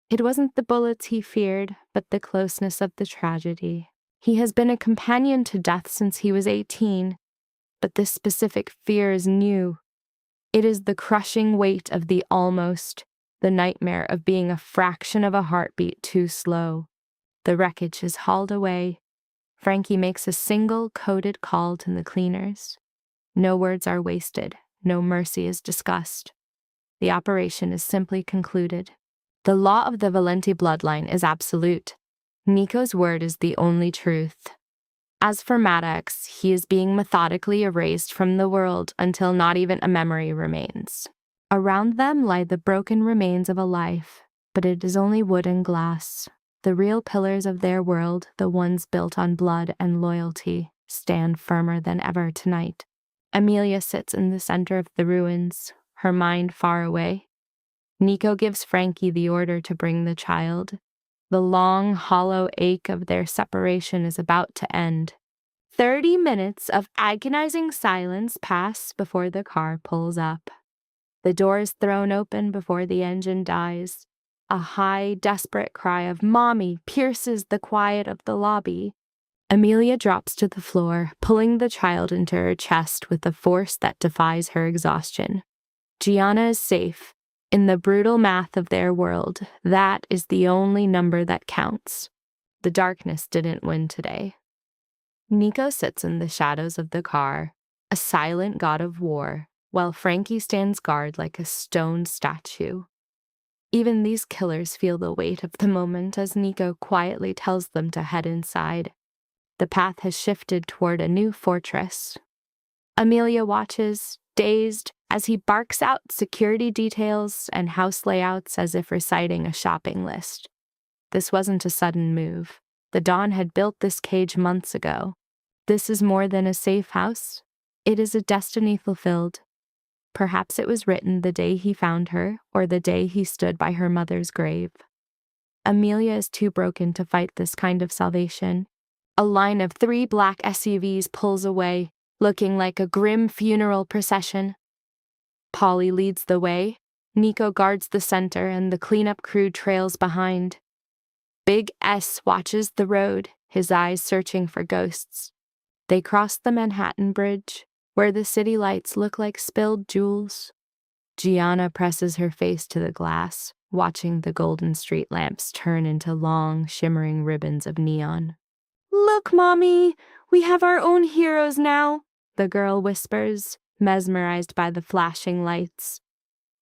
It wasn't the bullets he feared, but the closeness of the tragedy. He has been a companion to death since he was 18, but this specific fear is new. It is the crushing weight of the almost, the nightmare of being a fraction of a heartbeat too slow. The wreckage is hauled away. Frankie makes a single coded call to the cleaners. No words are wasted. No mercy is discussed. The operation is simply concluded. The law of the Valenti bloodline is absolute. Nico's word is the only truth. As for Maddox, he is being methodically erased from the world until not even a memory remains. Around them lie the broken remains of a life, but it is only wood and glass. The real pillars of their world, the ones built on blood and loyalty, stand firmer than ever tonight. Amelia sits in the center of the ruins, her mind far away. Nico gives Frankie the order to bring the child. The long, hollow ache of their separation is about to end. 30 minutes of agonizing silence pass before the car pulls up. The door is thrown open before the engine dies. A high, desperate cry of "Mommy" pierces the quiet of the lobby. Amelia drops to the floor, pulling the child into her chest with a force that defies her exhaustion. Gianna is safe. In the brutal math of their world, that is the only number that counts. The darkness didn't win today. Nico sits in the shadows of the car, a silent god of war, while Frankie stands guard like a stone statue. Even these killers feel the weight of the moment as Nico quietly tells them to head inside. The path has shifted toward a new fortress. Amelia watches, dazed, as he barks out security details and house layouts as if reciting a shopping list. This wasn't a sudden move. The Dawn had built this cage months ago. This is more than a safe house. It is a destiny fulfilled, Perhaps it was written the day he found her or the day he stood by her mother's grave. Amelia is too broken to fight this kind of salvation. A line of 3 black SUVs pulls away, looking like a grim funeral procession. Polly leads the way, Nico guards the center, and the cleanup crew trails behind. Big S watches the road, his eyes searching for ghosts. They cross the Manhattan Bridge, where the city lights look like spilled jewels. Gianna presses her face to the glass, watching the golden street lamps turn into long, shimmering ribbons of neon. "Look, Mommy! We have our own heroes now," the girl whispers, mesmerized by the flashing lights.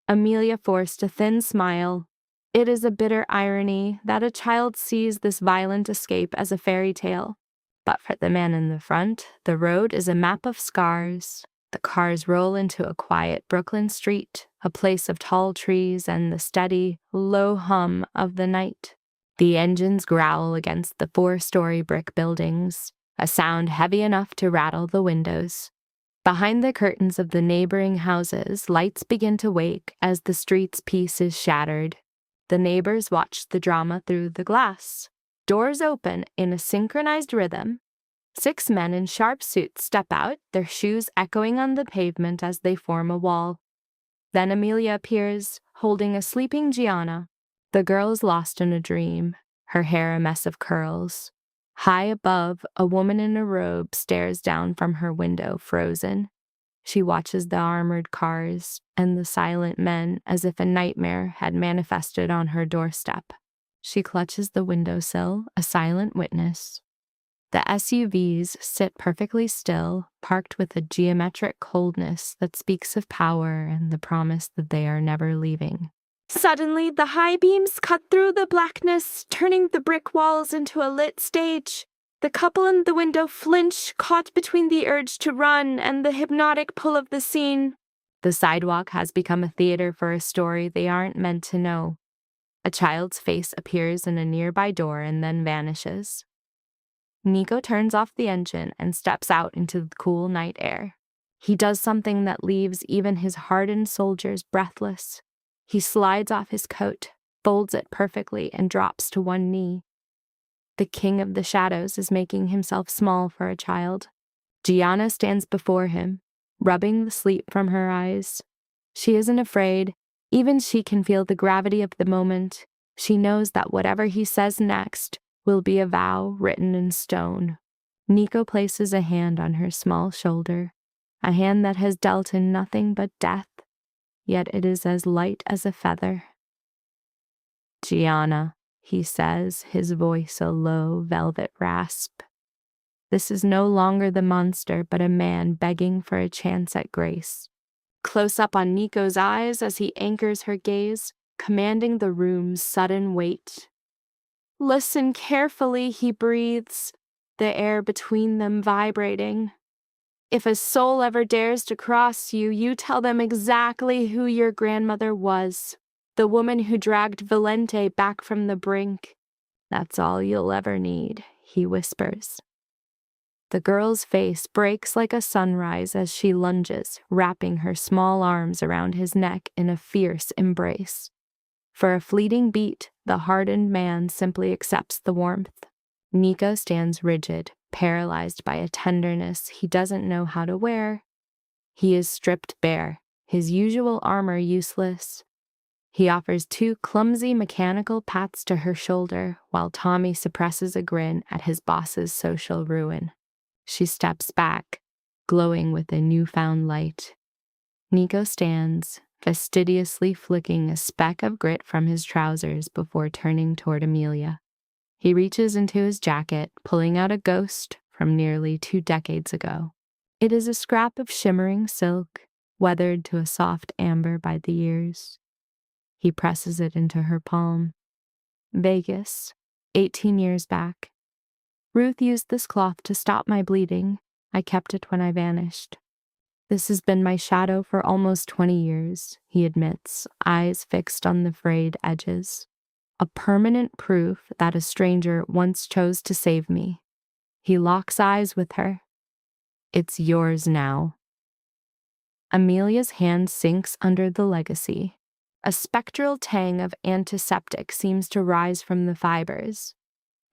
Amelia forced a thin smile. It is a bitter irony that a child sees this violent escape as a fairy tale. But for the man in the front, the road is a map of scars. The cars roll into a quiet Brooklyn street, a place of tall trees and the steady, low hum of the night. The engines growl against the 4-story brick buildings, a sound heavy enough to rattle the windows. Behind the curtains of the neighboring houses, lights begin to wake as the street's peace is shattered. The neighbors watch the drama through the glass. Doors open in a synchronized rhythm. 6 men in sharp suits step out, their shoes echoing on the pavement as they form a wall. Then Amelia appears, holding a sleeping Gianna. The girl is lost in a dream, her hair a mess of curls. High above, a woman in a robe stares down from her window, frozen. She watches the armored cars and the silent men as if a nightmare had manifested on her doorstep. She clutches the windowsill, a silent witness. The SUVs sit perfectly still, parked with a geometric coldness that speaks of power and the promise that they are never leaving. Suddenly, the high beams cut through the blackness, turning the brick walls into a lit stage. The couple in the window flinch, caught between the urge to run and the hypnotic pull of the scene. The sidewalk has become a theater for a story they aren't meant to know. A child's face appears in a nearby door and then vanishes. Nico turns off the engine and steps out into the cool night air. He does something that leaves even his hardened soldiers breathless. He slides off his coat, folds it perfectly, and drops to one knee. The king of the shadows is making himself small for a child. Gianna stands before him, rubbing the sleep from her eyes. She isn't afraid. Even she can feel the gravity of the moment. She knows that whatever he says next will be a vow written in stone. Nico places a hand on her small shoulder, a hand that has dealt in nothing but death, yet it is as light as a feather. "Gianna," he says, his voice a low, velvet rasp. This is no longer the monster, but a man begging for a chance at grace. Close up on Nico's eyes as he anchors her gaze, commanding the room's sudden weight. "Listen carefully," he breathes, the air between them vibrating. "If a soul ever dares to cross you, you tell them exactly who your grandmother was. The woman who dragged Valente back from the brink. That's all you'll ever need," he whispers. The girl's face breaks like a sunrise as she lunges, wrapping her small arms around his neck in a fierce embrace. For a fleeting beat, the hardened man simply accepts the warmth. Nico stands rigid, paralyzed by a tenderness he doesn't know how to wear. He is stripped bare, his usual armor useless. He offers 2 clumsy mechanical pats to her shoulder, while Tommy suppresses a grin at his boss's social ruin. She steps back, glowing with a newfound light. Nico stands, fastidiously flicking a speck of grit from his trousers before turning toward Amelia. He reaches into his jacket, pulling out a ghost from nearly 2 decades ago. It is a scrap of shimmering silk, weathered to a soft amber by the years. He presses it into her palm. "Vegas, 18 years back. Ruth used this cloth to stop my bleeding. I kept it when I vanished. This has been my shadow for almost 20 years, he admits, eyes fixed on the frayed edges. A permanent proof that a stranger once chose to save me. He locks eyes with her. "It's yours now." Amelia's hand sinks under the legacy. A spectral tang of antiseptic seems to rise from the fibers.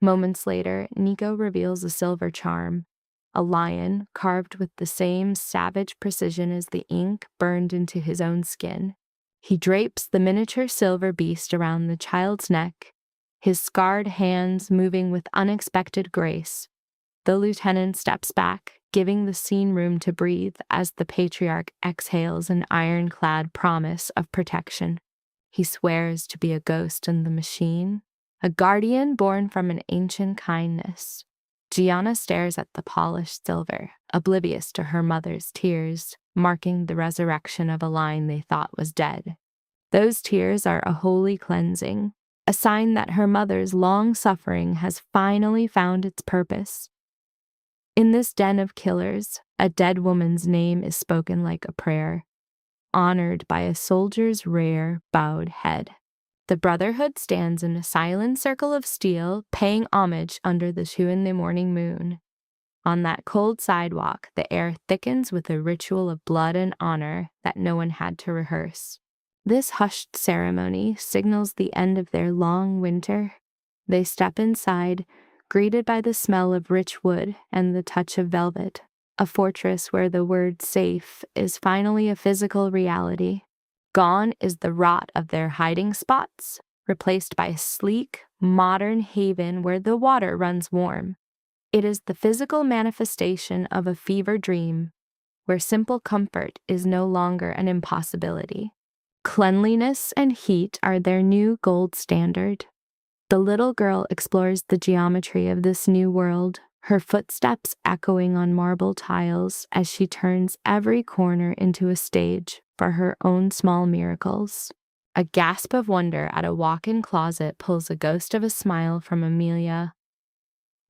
Moments later, Nico reveals a silver charm, a lion carved with the same savage precision as the ink burned into his own skin. He drapes the miniature silver beast around the child's neck, his scarred hands moving with unexpected grace. The lieutenant steps back, giving the scene room to breathe as the patriarch exhales an ironclad promise of protection. He swears to be a ghost in the machine, a guardian born from an ancient kindness. Gianna stares at the polished silver, oblivious to her mother's tears, marking the resurrection of a line they thought was dead. Those tears are a holy cleansing, a sign that her mother's long suffering has finally found its purpose. In this den of killers, a dead woman's name is spoken like a prayer, honored by a soldier's rare, bowed head. The Brotherhood stands in a silent circle of steel, paying homage under the 2 in the morning moon. On that cold sidewalk, the air thickens with a ritual of blood and honor that no one had to rehearse. This hushed ceremony signals the end of their long winter. They step inside, greeted by the smell of rich wood and the touch of velvet, a fortress where the word safe is finally a physical reality. Gone is the rot of their hiding spots, replaced by a sleek, modern haven where the water runs warm. It is the physical manifestation of a fever dream, where simple comfort is no longer an impossibility. Cleanliness and heat are their new gold standard. The little girl explores the geometry of this new world, her footsteps echoing on marble tiles as she turns every corner into a stage for her own small miracles. A gasp of wonder at a walk-in closet pulls a ghost of a smile from Amelia.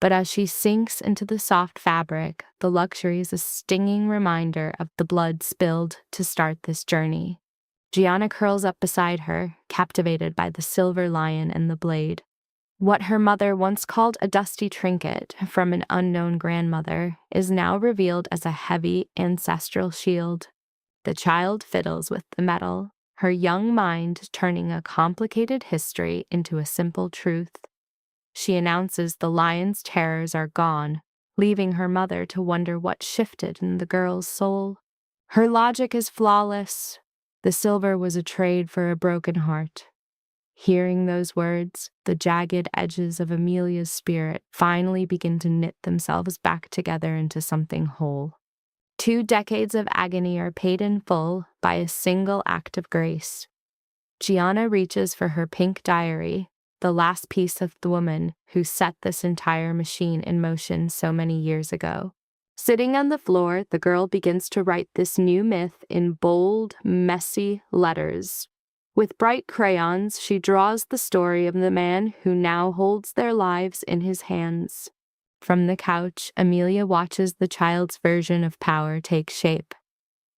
But as she sinks into the soft fabric, the luxury is a stinging reminder of the blood spilled to start this journey. Gianna curls up beside her, captivated by the silver lion and the blade. What her mother once called a dusty trinket from an unknown grandmother is now revealed as a heavy ancestral shield. The child fiddles with the metal, her young mind turning a complicated history into a simple truth. She announces the lion's terrors are gone, leaving her mother to wonder what shifted in the girl's soul. Her logic is flawless. The silver was a trade for a broken heart. Hearing those words, the jagged edges of Amelia's spirit finally begin to knit themselves back together into something whole. 2 decades of agony are paid in full by a single act of grace. Gianna reaches for her pink diary, the last piece of the woman who set this entire machine in motion so many years ago. Sitting on the floor, the girl begins to write this new myth in bold, messy letters. With bright crayons, she draws the story of the man who now holds their lives in his hands. From the couch, Amelia watches the child's version of power take shape.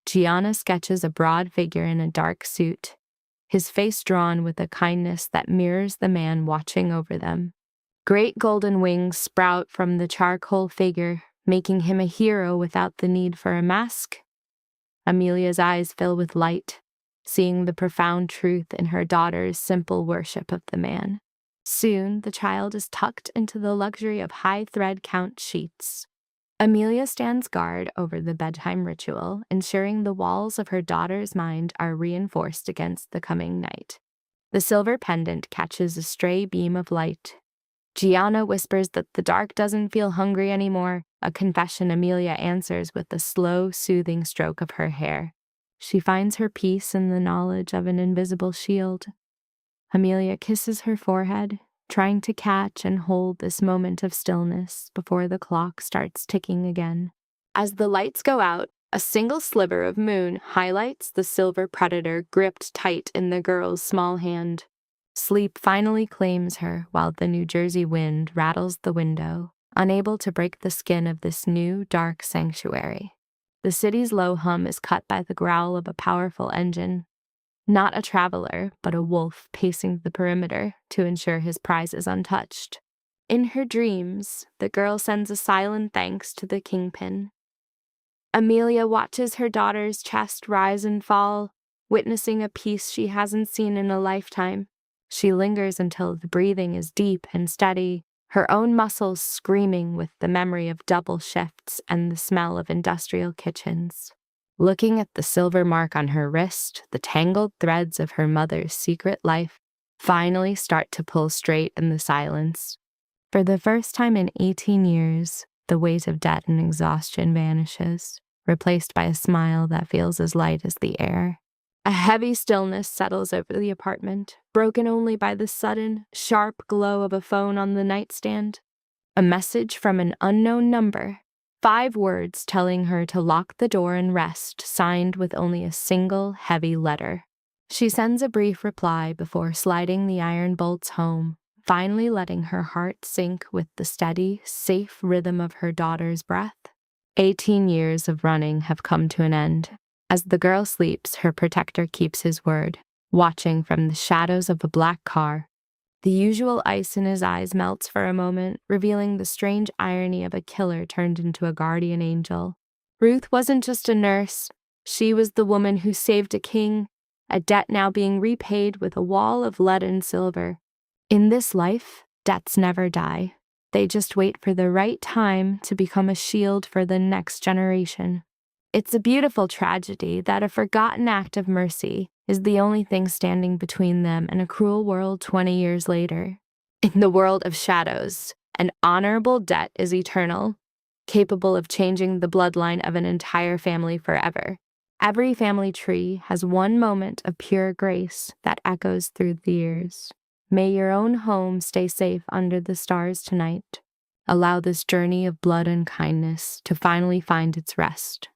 Gianna sketches a broad figure in a dark suit, his face drawn with a kindness that mirrors the man watching over them. Great golden wings sprout from the charcoal figure, making him a hero without the need for a mask. Amelia's eyes fill with light, seeing the profound truth in her daughter's simple worship of the man. Soon, the child is tucked into the luxury of high-thread count sheets. Amelia stands guard over the bedtime ritual, ensuring the walls of her daughter's mind are reinforced against the coming night. The silver pendant catches a stray beam of light. Gianna whispers that the dark doesn't feel hungry anymore, a confession Amelia answers with a slow, soothing stroke of her hair. She finds her peace in the knowledge of an invisible shield. Amelia kisses her forehead, trying to catch and hold this moment of stillness before the clock starts ticking again. As the lights go out, a single sliver of moon highlights the silver predator gripped tight in the girl's small hand. Sleep finally claims her while the New Jersey wind rattles the window, unable to break the skin of this new, dark sanctuary. The city's low hum is cut by the growl of a powerful engine. Not a traveler, but a wolf pacing the perimeter to ensure his prize is untouched. In her dreams, the girl sends a silent thanks to the kingpin. Amelia watches her daughter's chest rise and fall, witnessing a peace she hasn't seen in a lifetime. She lingers until the breathing is deep and steady, her own muscles screaming with the memory of double shifts and the smell of industrial kitchens. Looking at the silver mark on her wrist, the tangled threads of her mother's secret life finally start to pull straight in the silence. For the first time in 18 years, the weight of debt and exhaustion vanishes, replaced by a smile that feels as light as the air. A heavy stillness settles over the apartment, broken only by the sudden, sharp glow of a phone on the nightstand. A message from an unknown number, 5 words telling her to lock the door and rest, signed with only a single heavy letter. She sends a brief reply before sliding the iron bolts home, finally letting her heart sink with the steady, safe rhythm of her daughter's breath. 18 years of running have come to an end. As the girl sleeps, her protector keeps his word, watching from the shadows of a black car. The usual ice in his eyes melts for a moment, revealing the strange irony of a killer turned into a guardian angel. Ruth wasn't just a nurse. She was the woman who saved a king, a debt now being repaid with a wall of lead and silver. In this life, debts never die. They just wait for the right time to become a shield for the next generation. It's a beautiful tragedy that a forgotten act of mercy is the only thing standing between them and a cruel world 20 years later. In the world of shadows, an honorable debt is eternal, capable of changing the bloodline of an entire family forever. Every family tree has one moment of pure grace that echoes through the years. May your own home stay safe under the stars tonight. Allow this journey of blood and kindness to finally find its rest.